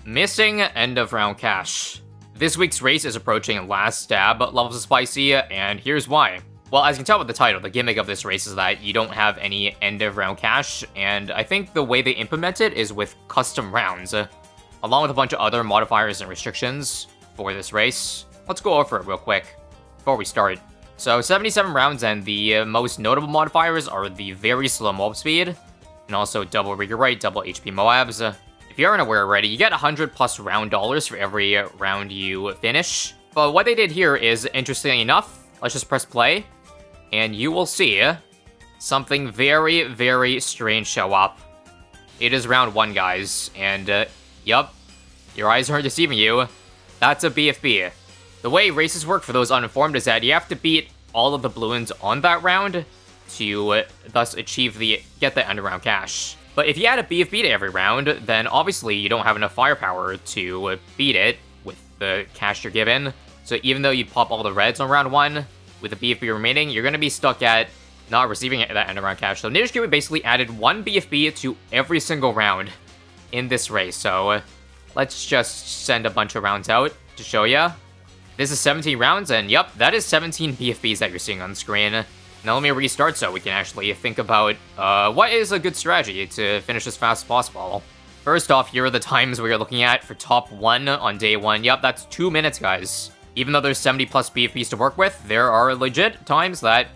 Missing end of round cash. This week's race is approaching last stab levels of spicy, and here's why. Well, as you can tell with the title, the gimmick of this race is that you don't have any end of round cash, and I think the way they implement it is with custom rounds, along with a bunch of other modifiers and restrictions for this race. Let's go over it real quick before we start. So 77 rounds, and the most notable modifiers are the very slow mob speed, and also double rigor rate, double HP Moabs. If you aren't aware already, you get 100 plus round dollars for every round you finish. But what they did here is, interestingly enough, let's just press play, and you will see something very, very strange show up. It is round 1, guys, and yup, your eyes aren't deceiving you. That's a BFB. The way races work, for those uninformed, is that you have to beat all of the Bloons on that round to thus get the end of round cash. But if you add a BFB to every round, then obviously you don't have enough firepower to beat it with the cash you're given. So even though you pop all the reds on round 1, with the BFB remaining, you're going to be stuck at not receiving that end of round cash. So Ninjakiwi basically added 1 BFB to every single round in this race. So let's just send a bunch of rounds out to show you. This is 17 rounds, and yep, that is 17 BFBs that you're seeing on the screen. Now let me restart so we can actually think about what is a good strategy to finish as fast as possible. First off, here are the times we are looking at for top 1 on day 1. Yep, that's 2 minutes, guys. Even though there's 70 plus BFBs to work with, there are legit times that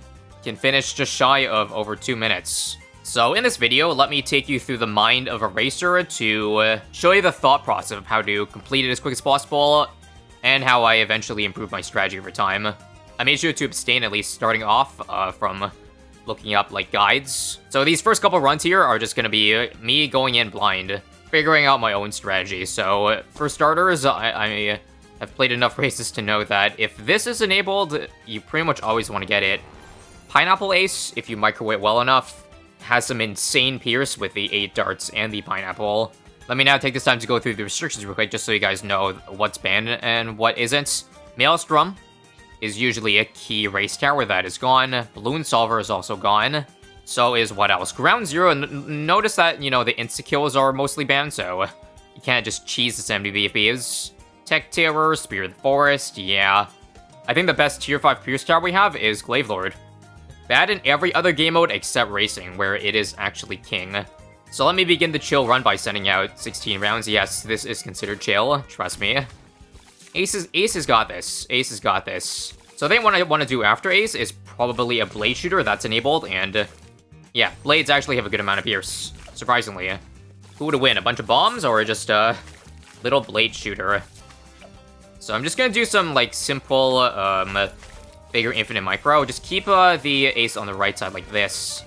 can finish just shy of over 2 minutes. So in this video, let me take you through the mind of a racer to show you the thought process of how to complete it as quick as possible, and how I eventually improve my strategy over time. I made sure to abstain, at least starting off, from looking up, like, guides. So these first couple runs here are just gonna be me going in blind, figuring out my own strategy. So, for starters, I have played enough races to know that if this is enabled, you pretty much always want to get it. Pineapple Ace, if you microwave well enough, has some insane pierce with the 8 darts and the pineapple. Let me now take this time to go through the restrictions real quick, just so you guys know what's banned and what isn't. Maelstrom is usually a key race tower that is gone. Balloon Solver is also gone. So is what else? Ground Zero, notice that, you know, the insta-kills are mostly banned, so you can't just cheese the 70 BFBs. Tech Terror, Spear of the Forest, yeah. I think the best tier 5 Pierce tower we have is Glaive Lord. Bad in every other game mode except Racing, where it is actually king. So let me begin the chill run by sending out 16 rounds. Yes, this is considered chill, trust me. Ace has got this. Ace has got this. So I think what I want to do after Ace is probably a Blade Shooter that's enabled, and yeah, Blades actually have a good amount of pierce, surprisingly. Who would win, a bunch of bombs or just a little Blade Shooter? So I'm just gonna do some, like, simple, bigger infinite micro. Just keep the Ace on the right side like this.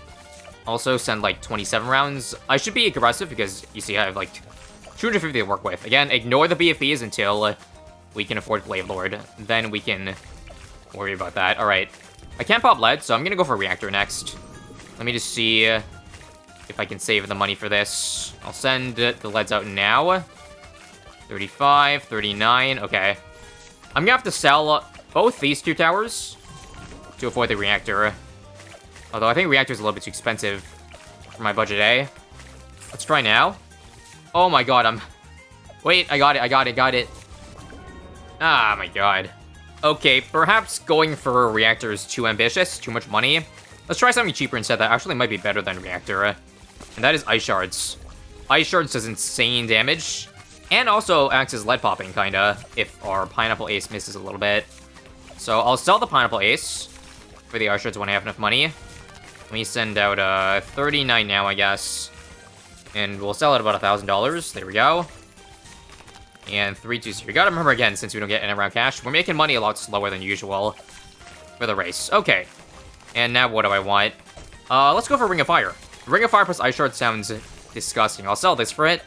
Also send, like, 27 rounds. I should be aggressive because, you see, I have, like, 250 to work with. Again, ignore the BFBs until we can afford Glaive Lord. Then we can worry about that. Alright. I can't pop lead, so I'm gonna go for Reactor next. Let me just see if I can save the money for this. I'll send the leads out now. 35, 39, okay. I'm gonna have to sell both these 2 towers to avoid the Reactor. Although I think Reactor's a little bit too expensive for my budget, eh? Let's try now. Oh my god, Wait, I got it. Ah, my god. Okay, perhaps going for a Reactor is too ambitious, too much money. Let's try something cheaper instead that actually might be better than Reactor. And that is Ice Shards. Ice Shards does insane damage, and also acts as lead popping, kinda, if our Pineapple Ace misses a little bit. So I'll sell the Pineapple Ace for the Ice Shards when I have enough money. Let me send out 39 now, I guess. And we'll sell it about $1,000. There we go. And 320. You gotta remember again, since we don't get any round cash, we're making money a lot slower than usual for the race. Okay. And now what do I want? Let's go for Ring of Fire. Ring of Fire plus Ice Shard sounds disgusting. I'll sell this for it.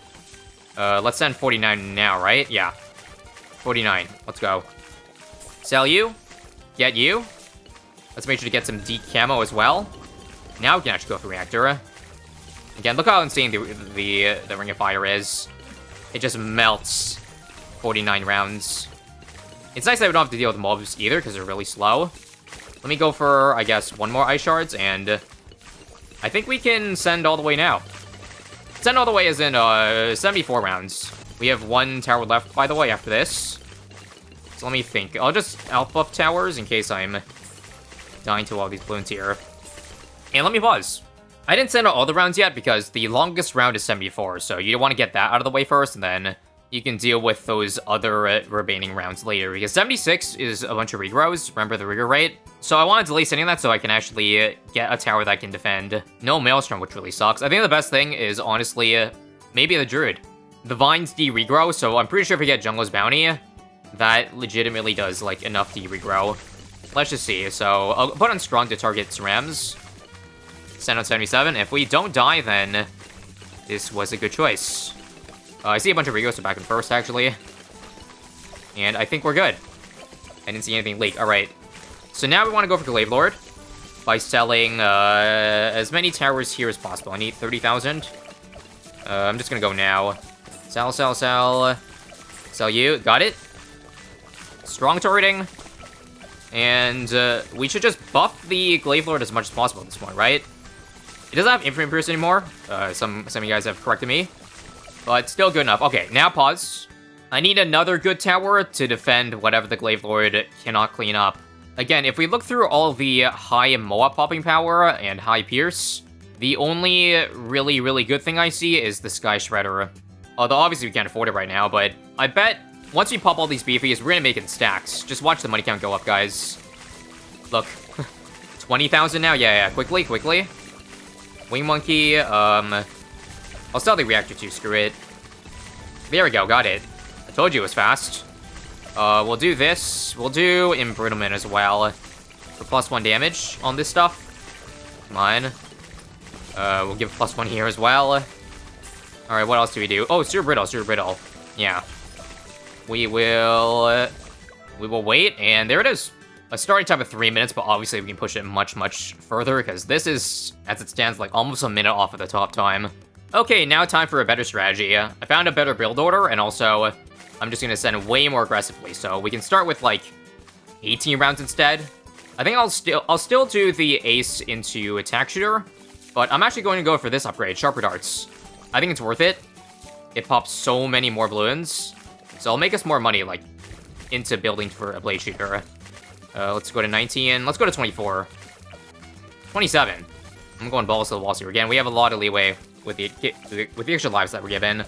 Let's send 49 now, right? Yeah. 49. Let's go. Sell you. Get you. Let's make sure to get some deep camo as well. Now we can actually go for Reactor. Again, look how insane the Ring of Fire is. It just melts 49 rounds. It's nice that we don't have to deal with mobs either, because they're really slow. Let me go for, I guess, 1 more Ice Shards, and I think we can send all the way now. Send all the way as in 74 rounds. We have one tower left, by the way, after this. So let me think. I'll just outbuff towers in case I'm dying to all these balloons here. And let me pause. I didn't send out all the rounds yet because the longest round is 74, so you want to get that out of the way first, and then you can deal with those other remaining rounds later, because 76 is a bunch of regrows, remember the regro rate? So I want to delay sending that so I can actually get a tower that can defend. No Maelstrom, which really sucks. I think the best thing is, honestly, maybe the Druid. The Vines de-regrow, so I'm pretty sure if we get Jungle's Bounty, that legitimately does, like, enough de-regrow. Let's just see. So I'll put on Strong to target Cerams. Send out 77. If we don't die, then this was a good choice. I see a bunch of regos, so back in first, actually. And I think we're good. I didn't see anything leak. Alright. So now we want to go for Glaive Lord by selling as many towers here as possible. I need 30,000. I'm just going to go now. Sell, sell, sell. Sell you. Got it. Strong turreting. And we should just buff the Glaive Lord as much as possible at this point, right? It doesn't have Infinite Pierce anymore. Some of you guys have corrected me. But still good enough. Okay, now pause. I need another good tower to defend whatever the Glaive Lord cannot clean up. Again, if we look through all the high Moab popping power and high Pierce, the only really, really good thing I see is the Sky Shredder. Although obviously we can't afford it right now, but I bet once we pop all these beefies, we're gonna make it in stacks. Just watch the money count go up, guys. Look. 20,000 now? Yeah, quickly, quickly. Wing Monkey, I'll sell the reactor too, screw it. There we go, got it. I told you it was fast. We'll do this. We'll do Embrittlement as well. For +1 damage on this stuff. Come on. We'll give +1 here as well. Alright, what else do we do? Oh, Super Brittle. Yeah. We will wait, and there it is. A starting time of 3 minutes, but obviously we can push it much, much further, because this is, as it stands, like almost a minute off of the top time. Okay, now time for a better strategy. I found a better build order, and also, I'm just gonna send way more aggressively, so we can start with, like, 18 rounds instead. I think I'll still do the Ace into Attack Shooter, but I'm actually going to go for this upgrade, Sharper Darts. I think it's worth it. It pops so many more balloons, so I'll make us more money, like, into building for a Blade Shooter. Let's go to 19. Let's go to 24. 27. I'm going balls to the walls here. Again, we have a lot of leeway with the extra lives that we're given.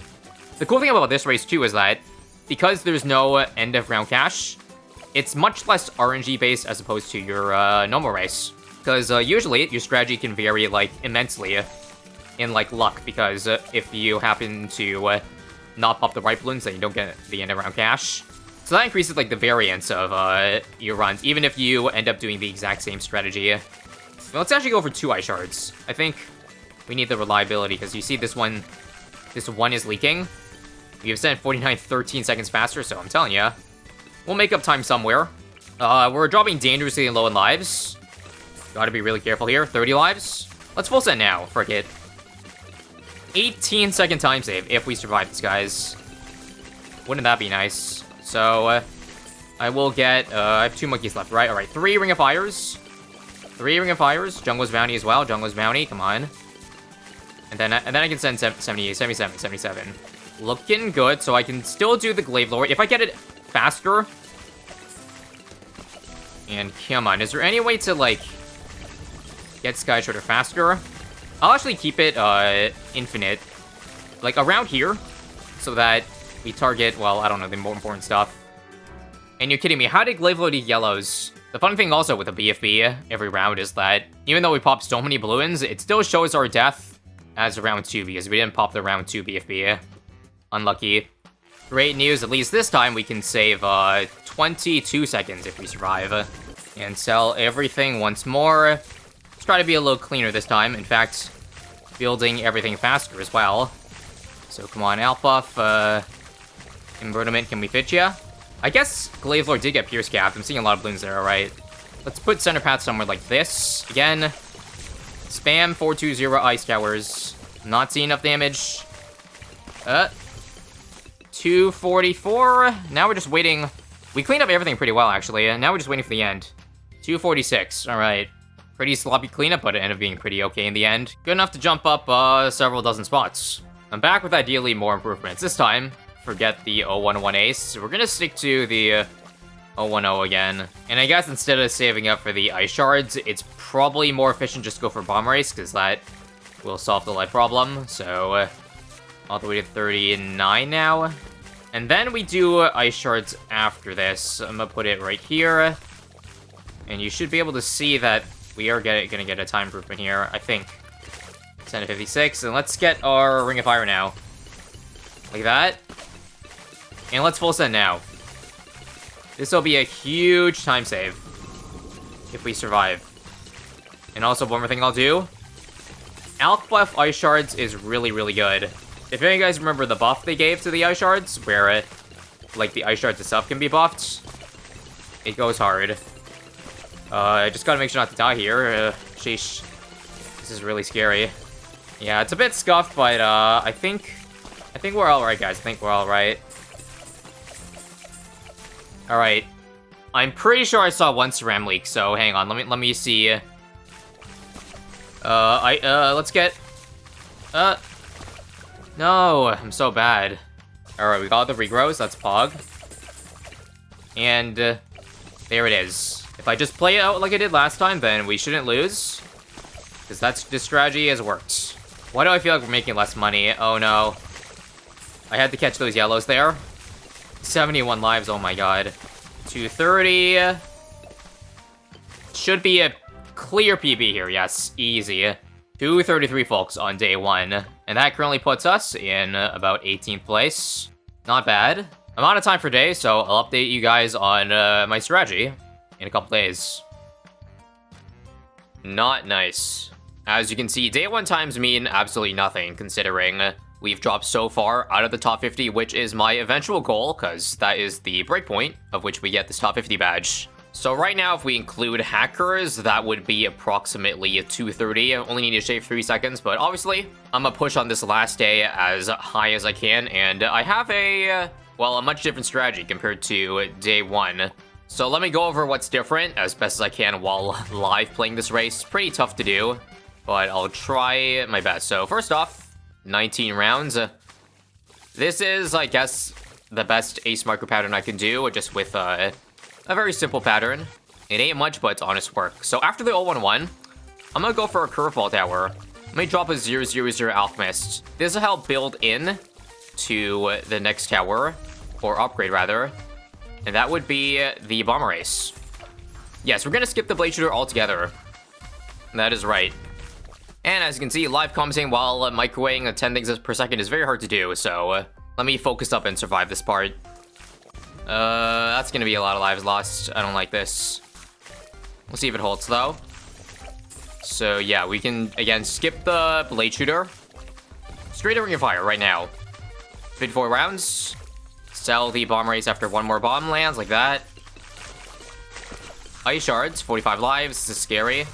The cool thing about this race, too, is that because there's no end of round cash, it's much less RNG based as opposed to your normal race. Because usually your strategy can vary, like, immensely in, like, luck. Because if you happen to not pop the right balloons, then you don't get the end of round cash. So that increases, like, the variance of your runs, even if you end up doing the exact same strategy. Well, let's actually go for 2 Ice Shards. I think we need the reliability, because you see this one is leaking. We have sent 49 13 seconds faster, so I'm telling you, we'll make up time somewhere. We're dropping dangerously low in lives. Gotta be really careful here. 30 lives. Let's full send now, frick it. 18-second time save if we survive this, guys. Wouldn't that be nice? So, I will get, I have 2 monkeys left, right? Alright, 3 Ring of Fires. 3 Ring of Fires. Jungle's Bounty as well. Jungle's Bounty, come on. And then I can send 78, 77, 77. Looking good, so I can still do the Glaive Lord. If I get it faster... And come on, is there any way to, like, get Sky Shredder faster? I'll actually keep it, infinite. Like, around here, so that we target, well, I don't know, the more important stuff. And you're kidding me, how did Glaive Lord eat yellows? The fun thing also with the BFB every round is that, even though we pop so many balloons, it still shows our death as round 2, because we didn't pop the round 2 BFB. Unlucky. Great news, at least this time we can save, 22 seconds if we survive. And sell everything once more. Let's try to be a little cleaner this time. In fact, building everything faster as well. So come on, Outbuff, Embrittlement, can we fit ya? I guess Glaive Lord did get Pierce Capped. I'm seeing a lot of balloons there, alright. Let's put Center Path somewhere like this. Again, spam 420 Ice Towers. Not seeing enough damage. 244. Now we're just waiting. We cleaned up everything pretty well, actually. And now we're just waiting for the end. 246. Alright. Pretty sloppy cleanup, but it ended up being pretty okay in the end. Good enough to jump up several dozen spots. I'm back with ideally more improvements. This time, forget the 011 ace. We're gonna stick to the 010 again. And I guess instead of saving up for the ice shards, it's probably more efficient just go for bomb race, because that will solve the life problem. So all the way to 39 now. And then we do ice shards after this. I'm gonna put it right here. And you should be able to see that we are gonna get a time improvement here, I think. 10 to 56, and let's get our Ring of Fire now. Like that. And let's full send now. This will be a huge time save if we survive. And also, one more thing I'll do. Alk buff Ice Shards is really, really good. If any of you guys remember the buff they gave to the Ice Shards, where like the Ice Shards itself can be buffed, it goes hard. I just gotta make sure not to die here. Sheesh. This is really scary. Yeah, it's a bit scuffed, but I think we're all right, guys. I think we're all right. All right. I'm pretty sure I saw one Ceram leak, so hang on. Let me see. Let's get. No, I'm so bad. All right, we got the regrows. That's Pog. And there it is. If I just play it out like I did last time, then we shouldn't lose, because this strategy has worked. Why do I feel like we're making less money? Oh no. I had to catch those yellows there. 71 lives, oh my god. 230. Should be a clear PB here, yes, easy. 233 folks on day 1. And that currently puts us in about 18th place. Not bad. I'm out of time for day, so I'll update you guys on my strategy in a couple days. Not nice. As you can see, day 1 times mean absolutely nothing, considering we've dropped so far out of the top 50, which is my eventual goal, because that is the breakpoint of which we get this top 50 badge. So right now, if we include hackers, that would be approximately a 230. I only need to shave 3 seconds, but obviously, I'm gonna push on this last day as high as I can, and I have a much different strategy compared to day 1. So let me go over what's different as best as I can while live playing this race. Pretty tough to do, but I'll try my best. So first off, 19 rounds. This is, I guess, the best ace marker pattern I can do, just with a very simple pattern. It ain't much, but it's honest work. So after the 011, I'm gonna go for a curveball tower. Let me drop a 000 Alchemist. This will help build in to the next tower, or upgrade rather, and that would be the Bomber Ace. Yes, we're gonna skip the Blade Shooter altogether. That is right. And as you can see, live commenting while microwaving 10 things per second is very hard to do, so let me focus up and survive this part. That's gonna be a lot of lives lost. I don't like this. We'll see if it holds, though. So yeah, we can, again, skip the Blade Shooter. Straight to Ring of Fire right now. 54 rounds. Sell the Bomb Race after one more bomb lands, like that. Ice Shards, 45 lives. This is scary.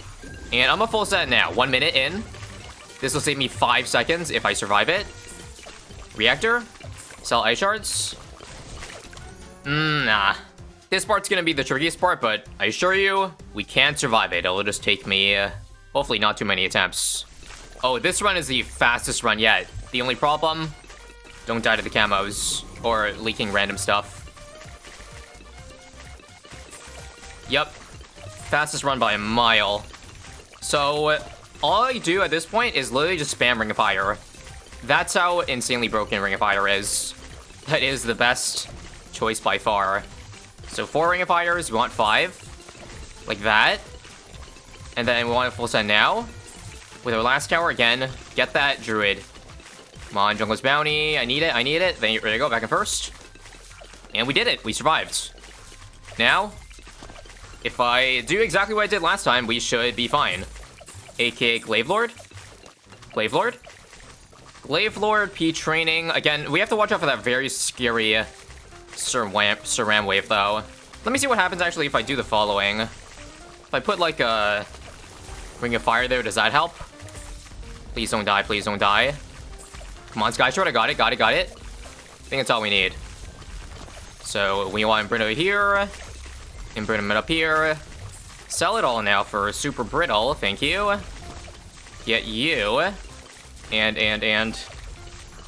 And I'm a full set now. 1 minute in. This will save me 5 seconds if I survive it. Reactor. Sell Ice Shards. Nah. This part's gonna be the trickiest part, but I assure you, we can survive it. It'll just take me, hopefully not too many attempts. Oh, this run is the fastest run yet. The only problem, don't die to the camos, or leaking random stuff. Yep. Fastest run by a mile. So, all I do at this point is literally just spam Ring of Fire. That's how insanely broken Ring of Fire is. That is the best choice by far. So 4 Ring of Fires, we want 5. Like that. And then we want a full send now. With our last tower again, get that Druid. Come on, Jungle's Bounty. I need it, I need it. Then there you go, back in first. And we did it, we survived. Now, if I do exactly what I did last time, we should be fine. AKA Glaive Lord. Glaive Lord. Glaive Lord, P training. Again, we have to watch out for that very scary Ceram wave, though. Let me see what happens, actually, if I do the following. If I put, like, a Ring of Fire there, does that help? Please don't die, please don't die. Come on, Sky Short, I got it, got it, got it. I think that's all we need. So, we want Brittle here. Improvement up here. Sell it all now for Super Brittle, thank you. Get you. And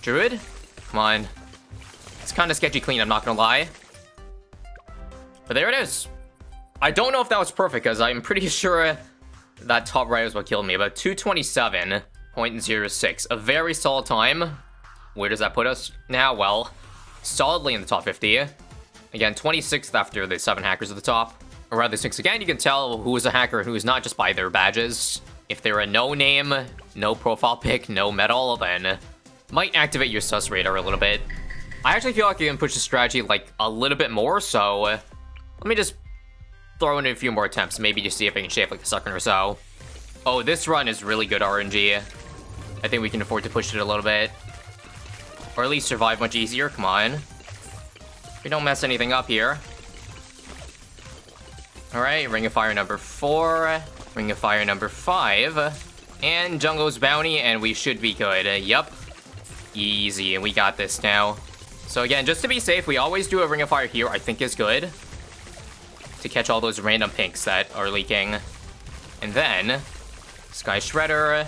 Druid. Come on. It's kind of sketchy clean, I'm not gonna lie. But there it is. I don't know if that was perfect, because I'm pretty sure that top right is what killed me. But 227.06. A very solid time. Where does that put us now? Well, solidly in the top 50. Again, 26th after the 7 hackers at the top. Or rather, 6 again. You can tell who is a hacker and who is not just by their badges. If they're a no name, no profile pic, no medal, then might activate your sus radar a little bit. I actually feel like you can push the strategy like a little bit more, so let me just throw in a few more attempts, maybe just see if I can shave like a second or so. Oh, this run is really good RNG. I think we can afford to push it a little bit. Or at least survive much easier, come on. We don't mess anything up here. Alright, Ring of Fire number 4, Ring of Fire number 5, and Jungle's Bounty, and we should be good. Yup. Easy, and we got this now. So again, just to be safe, we always do a Ring of Fire here, I think is good. To catch all those random pinks that are leaking. And then, Sky Shredder.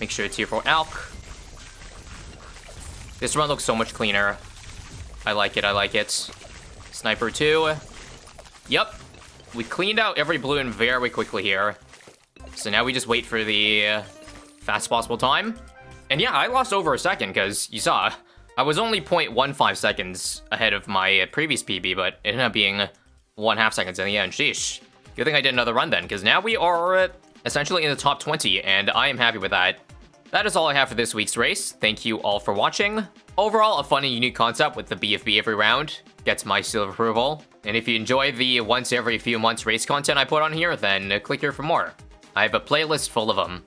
Make sure it's here for Alk. This run looks so much cleaner. I like it, I like it. Sniper 2. Yup. We cleaned out every balloon very quickly here. So now we just wait for the fastest possible time. And yeah, I lost over a second, because you saw, I was only 0.15 seconds ahead of my previous PB, but it ended up being 1/2 seconds in the end. Sheesh. Good thing I did another run then, because now we are essentially in the top 20, and I am happy with that. That is all I have for this week's race. Thank you all for watching. Overall, a fun and unique concept with the BFB every round. Gets my seal of approval. And if you enjoy the once every few months race content I put on here, then click here for more. I have a playlist full of them.